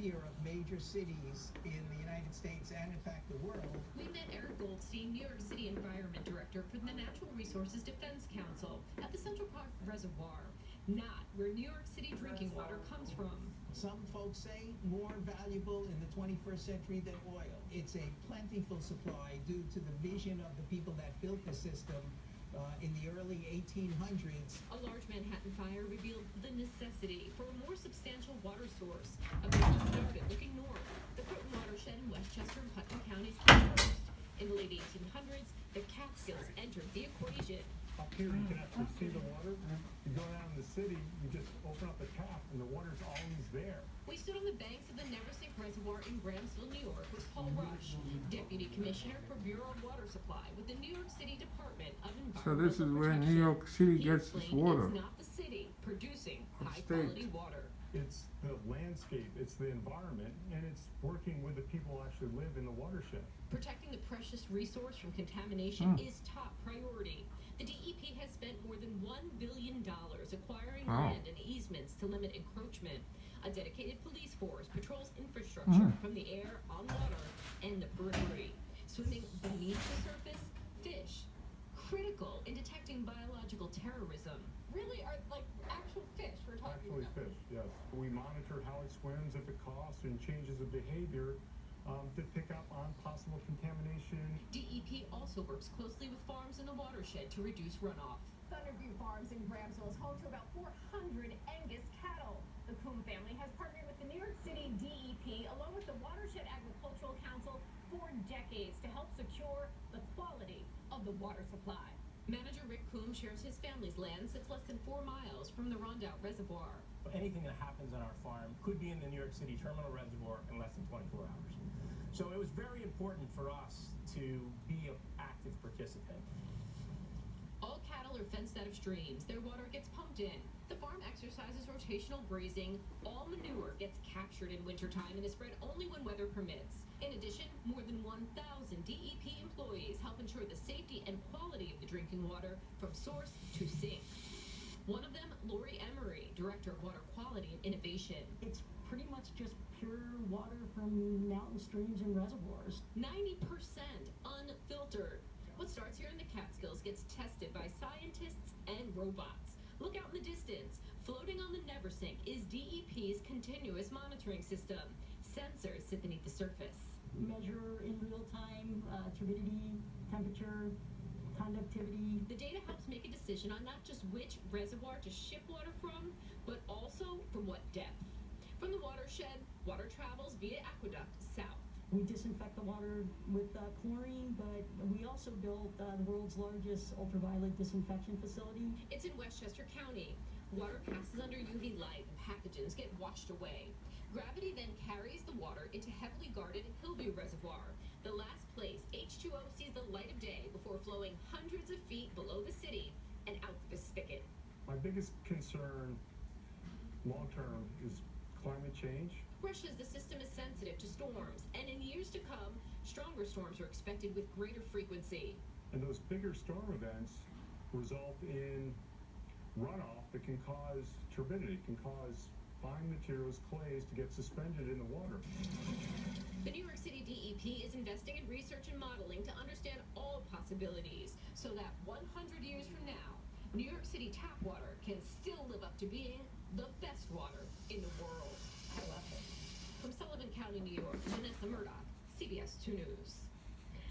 frontier of major cities in the United States and, in fact, the world. We met Eric Goldstein, New York City Environment Director for the Natural Resources Defense Council, at the Central Park Reservoir, not where New York City drinking water comes from. Some folks say more valuable in the 21st century than oil. It's a plentiful supply due to the vision of the people that built the system in the early 1800s. A large Manhattan fire revealed the necessity for a more substantial water source. Officials started looking north. The Croton watershed in Westchester and Putnam counties came first. In the late 1800s, the Catskills entered the equation. Up here, you can actually see the water. You go down in the city, you just open up the tap, and the water's always there. We stood on the banks of the Neversink Reservoir in Grahamsville, New York, with Paul Rush, Deputy Commissioner for Bureau of Water Supply with the New York City Department of Environmental So this is where Protection. New York City He gets its explained water. It's not the city producing It's high-quality state. water. It's the landscape, it's the environment, and it's working with the people who actually live in the watershed. Protecting the precious resource from contamination is top priority. The DEP has spent more than $1 billion acquiring land and easements to limit encroachment. A dedicated police force patrols infrastructure from the air, on water, and the periphery. Swimming beneath the surface, fish. Critical in detecting biological terrorism. Really are like actual fish we're talking Actually about. fish, yes. We monitor how it swims, if it coughs, and changes of behavior to pick up on possible contamination. DEP also works closely with farms in the watershed to reduce runoff. Thunderview Farms in Grahamsville is home to about 400 Angus cattle. The Coombe family has partnered with the New York City DEP along with the Watershed Agricultural Council for decades to help secure the quality of the water supply. Manager Rick Coombe shares his family's land sits less than 4 miles from the Rondout Reservoir. Anything that happens on our farm could be in the New York City Terminal Reservoir in less than 24 hours. So it was very important for us to be an active participant. All cattle are fenced out of streams. Their water gets pumped in. The farm exercises rotational grazing. All manure gets captured in wintertime and is spread only when weather permits. In addition, more than 1,000 DEP employees help ensure the safety and quality of the drinking water from source to sink. One of them, Lori Emery, Director of Water Quality and Innovation. It's pretty much just pure water from mountain streams and reservoirs. 90% unfiltered. What starts here in the Catskills gets tested by scientists and robots. Look out in the distance. Floating on the Neversink is DEP's continuous monitoring system. Sensors sit beneath the surface. Measure in real time turbidity, temperature, conductivity. The data helps make a decision on not just which reservoir to ship water from, but also from what depth. From the watershed, water travels via aqueduct south. We disinfect the water with chlorine, but we also built the world's largest ultraviolet disinfection facility. It's in Westchester County. Water passes under UV light and pathogens get washed away. Gravity then carries the water into heavily guarded Hillview Reservoir, the last place H2O sees the light of day before flowing hundreds of feet below the city and out the spigot. My biggest concern long term is climate change. Rush says the system is sensitive to storms, and in years to come, stronger storms are expected with greater frequency. And those bigger storm events result in runoff that can cause turbidity, can cause fine materials, clays, to get suspended in the water. The New York City DEP is investing in research and modeling to understand all possibilities so that 100 years from now, New York City tap water can still live up to being the best water in the world. I love it. From Sullivan County, New York, Vanessa Murdoch, CBS 2 News.